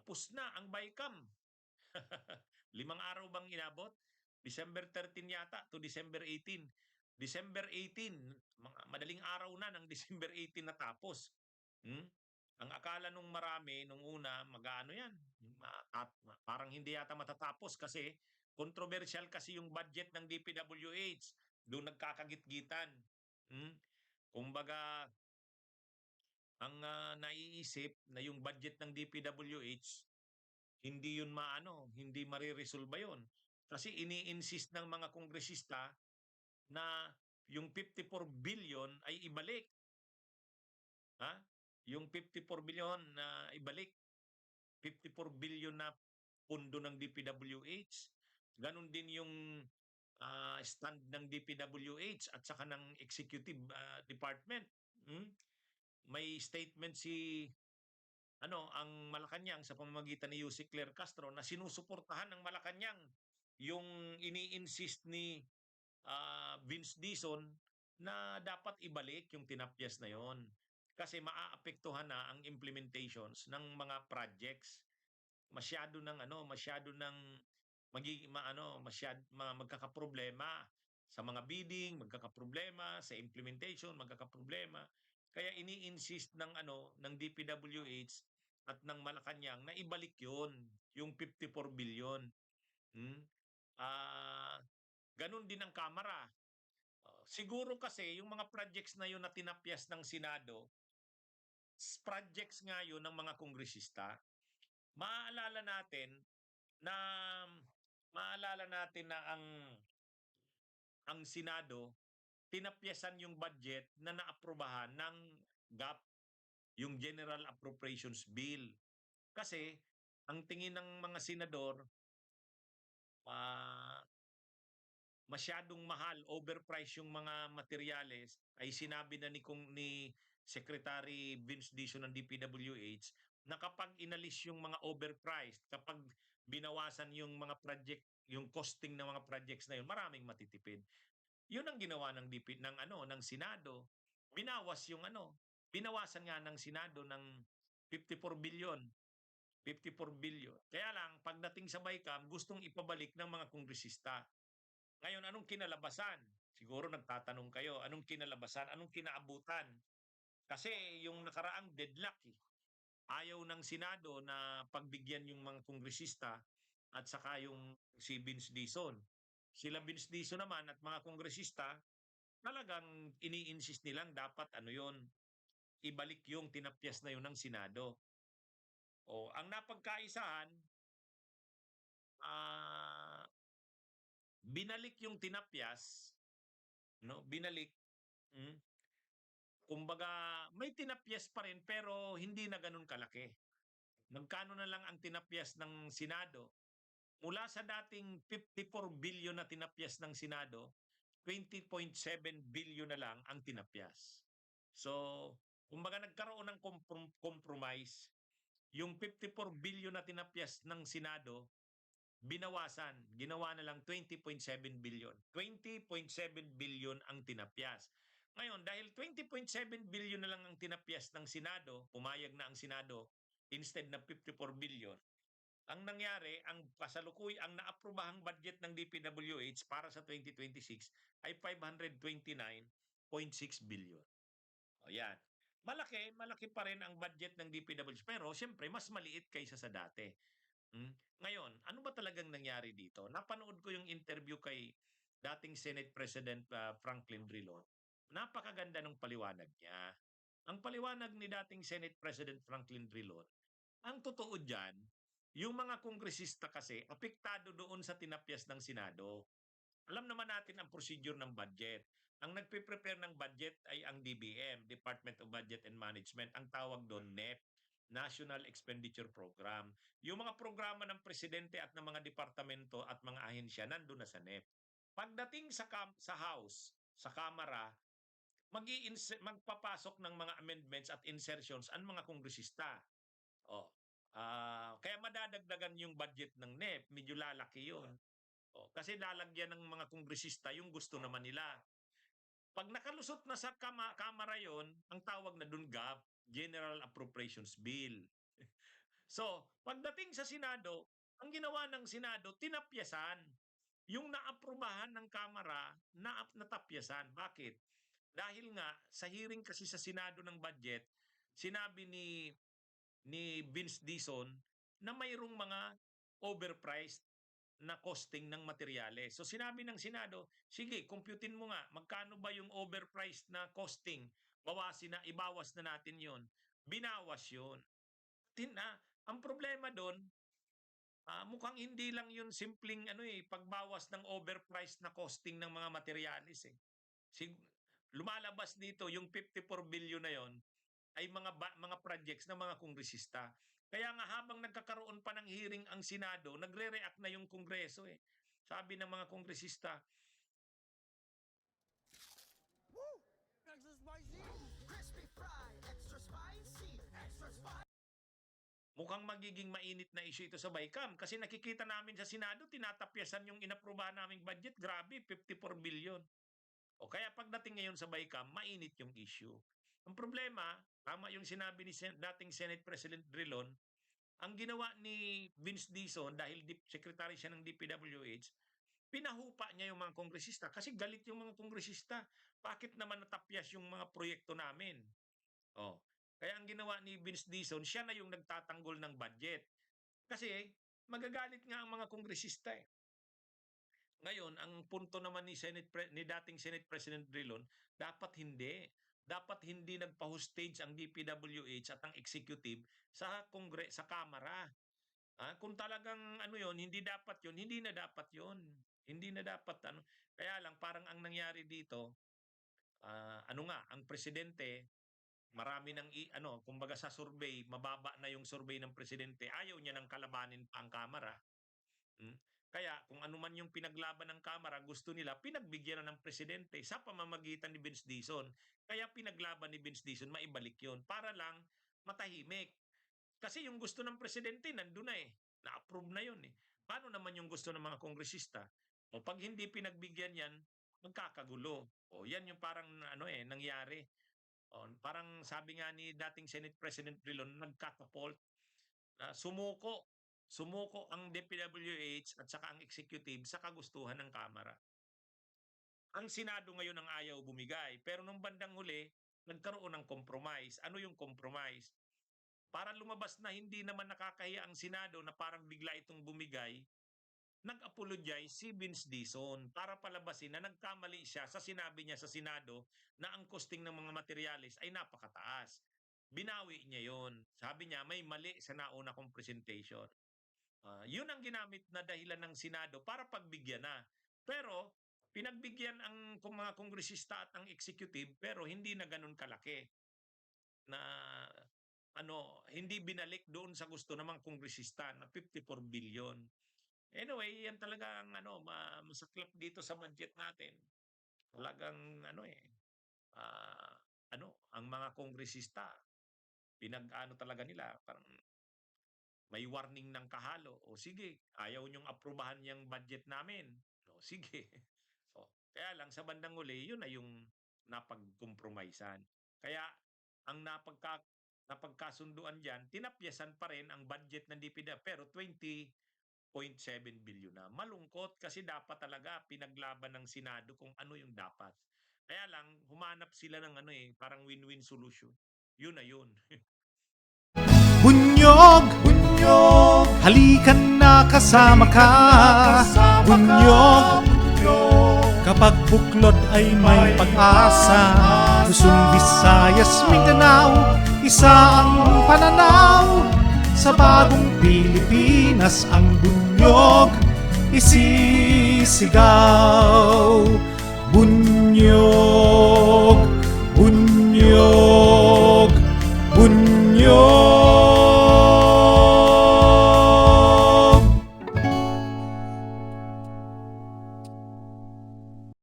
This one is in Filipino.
Tapos na ang BICAM. 5 araw bang inabot? December 13 yata to December 18. December 18, mga madaling araw na ng December 18 natapos. Hmm? Ang akala nung marami nung una, mag-aano yan, parang hindi yata matatapos kasi controversial kasi yung budget ng DPWH. Doon nagkakagitgitan. Hmm? Kumbaga, ang naiisip na yung budget ng DPWH, hindi yun maano, hindi mariresolba yun. Kasi ini-insist ng mga kongresista na yung 54 billion ay ibalik. Ha? Yung 54 billion na ibalik, 54 billion na pundo ng DPWH. Ganon din yung stand ng DPWH at saka ng executive department. Hmm? May statement si ang Malacanang sa pamamagitan ni Yussi Claire Castro na sinusuportahan ng Malacanang yung ini-insist ni Vince Dizon na dapat ibalik yung tinapyas na yon kasi maaapektuhan na ang implementations ng mga projects. Masyado ng magkakaproblema sa mga bidding, magkakaproblema sa implementation, magkakaproblema. Kaya ini-insist ng DPWH at ng Malacanang na ibalik 'yon, yung 54 billion. Hmm? Ah, ganun din ang Kamara. Siguro kasi yung mga projects na yun na tinapyas ng Senado, projects nga yun ng mga kongresista. Maaalala natin na Maalala natin na ang Senado tinapyasan yung budget na naaprubahan ng GAP, yung General Appropriations Bill. Kasi ang tingin ng mga senador, masyadong mahal, overpriced yung mga materyales, ay sinabi na ni Secretary Vince Dizon ng DPWH na kapag inalis yung mga overpriced, kapag binawasan yung mga project, yung costing ng mga projects na yun, maraming matitipid. Yun ang ginawa ng Senado. Binawasan nga ng Senado ng 54 billion. 54 billion. Kaya lang, pagdating sa BICAM, gustong ipabalik ng mga kongresista. Ngayon, anong kinalabasan? Siguro nagtatanong kayo, anong kinalabasan? Anong kinaabutan? Kasi yung nakaraang deadlock, ayaw ng Senado na pagbigyan yung mga kongresista at saka yung si Vince Dizon. Sila Vince Dizon naman at mga kongresista, talagang ini-insist nilang dapat yon, ibalik yung tinapyas na yun ng Senado. O, ang napagkaisahan, binalik yung tinapyas, no? Binalik. Mm, Kumbaga, may tinapyas pa rin pero hindi na ganun kalaki. Magkano na lang ang tinapyas ng Senado? Mula sa dating 54 billion na tinapyas ng Senado, 20.7 billion na lang ang tinapyas. So, kumbaga nagkaroon ng compromise. Yung 54 billion na tinapyas ng Senado, binawasan. Ginawa na lang 20.7 billion. 20.7 billion ang tinapyas. Ngayon, dahil 20.7 billion na lang ang tinapyas ng Senado, pumayag na ang Senado instead na 54 billion, ang nangyari, ang naaprobahang budget ng DPWH para sa 2026 ay 529.6 billion. O yan. Malaki pa rin ang budget ng DPWH pero siyempre mas maliit kaysa sa dati. Ngayon, ano ba talagang nangyari dito? Napanood ko yung interview kay dating Senate President Franklin Drilon. Napakaganda ng paliwanag niya. Ang paliwanag ni dating Senate President Franklin Drilon, ang totoo diyan, yung mga kongresista kasi apektado doon sa tinapyas ng Senado. Alam naman natin ang procedure ng budget. Ang nagpe-prepare ng budget ay ang DBM, Department of Budget and Management. Ang tawag doon NEP, National Expenditure Program. Yung mga programa ng presidente at ng mga departamento at mga ahensya nandun na sa NEP. Pagdating sa House, sa Kamara, magpapasok ng mga amendments at insertions ang mga kongresista. Oh. Kaya madadagdagan yung budget ng NEP, medyo lalaki 'yun. Kasi lalagyan ng mga kongresista yung gusto naman nila. Pag nakalusot na sa Kamara 'yon, ang tawag na dun GAP, General Appropriations Bill. So, pagdating sa Senado, ang ginawa ng Senado, tinapyasan. Yung naaprubahan ng Kamara, natapyasan. Bakit? Dahil nga, sa hearing kasi sa Senado ng budget, sinabi ni Vince Dizon na mayroong mga overpriced na costing ng materyales. So sinabi ng Senado, sige, computein mo nga, magkano ba yung overpriced na costing? Ibawas na natin yon. Binawas yon. Ang problema doon, mukhang hindi lang yun simpleng pagbawas ng overpriced na costing ng mga materyales eh. Lumalabas dito yung 54 billion na yon ay mga projects ng mga kongresista. Kaya nga habang nagkakaroon pa ng hearing ang Senado, nagre-react na yung Kongreso eh. Sabi ng mga kongresista, Woo! Extra spicy! Crispy fry! Extra spicy! Extra spicy! mukhang magiging mainit na issue ito sa BICAM kasi nakikita namin sa Senado, tinatapyasan yung inaprubahan naming budget. Grabe, 54 billion. O kaya pagdating ngayon sa BICAM, mainit yung issue. Ang problema, tama yung sinabi ni dating Senate President Drilon, ang ginawa ni Vince Dizon dahil secretary siya ng DPWH, pinahupa niya yung mga kongresista kasi galit yung mga kongresista. Bakit naman natapyas yung mga proyekto namin? Oh. Kaya ang ginawa ni Vince Dizon, siya na yung nagtatanggol ng budget. Kasi magagalit nga ang mga kongresista eh. Ngayon, ang punto naman ni dating Senate President Drilon, dapat hindi nagpa-hostage ang DPWH at ang executive sa sa Kamara. Kung talagang hindi dapat 'yon, hindi na dapat 'yon. Hindi na dapat Kaya lang parang ang nangyari dito, ang presidente marami ng kumbaga sa survey, mababa na yung survey ng presidente. Ayaw niya nang kalabanin pa ang Kamara. Kaya kung ano man yung pinaglaban ng Kamara, gusto nila pinagbigyan na ng presidente sa pamamagitan ni Vince Dizon. Kaya pinaglaban ni Vince Dizon, maibalik yon para lang matahimik. Kasi yung gusto ng presidente nandun na eh. Na-approve na yun eh. Paano naman yung gusto ng mga kongresista? O pag hindi pinagbigyan yan, magkakagulo. O yan yung parang nangyari. O, parang sabi nga ni dating Senate President Drilon, nagkakapult. Sumuko ang DPWH at saka ang executive sa kagustuhan ng Kamara. Ang Senado ngayon ang ayaw bumigay. Pero nung bandang huli, nagkaroon ng compromise. Ano yung compromise? Para lumabas na hindi naman nakakahiya ang Senado na parang bigla itong bumigay, nag-apologize si Vince Dizon para palabasin na nagkamali siya sa sinabi niya sa Senado na ang costing ng mga materyales ay napakataas. Binawi niya yon. Sabi niya may mali sa nauna kong presentation. Yun ang ginamit na dahilan ng Senado para pagbigyan na. Pero pinagbigyan ang mga kongresista at ang executive pero hindi na ganun kalaki na hindi binalik doon sa gusto ng mga kongresista na 54 billion. Anyway, yan talaga ang masaklap dito sa budget natin. Talagang ang mga kongresista talaga nila parang may warning ng kahalo. O sige, ayaw niyong aprubahan yung budget namin. O sige. So, kaya lang sa bandang uli, yun na yung napagkompromisan. Kaya ang napagkasunduan dyan, tinapyasan pa rin ang budget ng DPWH pero 20.7 billion na. Malungkot kasi dapat talaga pinaglaban ng Senado kung ano yung dapat. Kaya lang, humanap sila ng parang win-win solution. Yun na yun. Bunyog, bunyog, halikan na kasama ka. Bunyog, kapag buklod ay may pag-asa. Luzon, Visayas, Mindanao, isa ang pananaw. Sa bagong Pilipinas ang bunyog isisigaw. Bunyog, bunyog.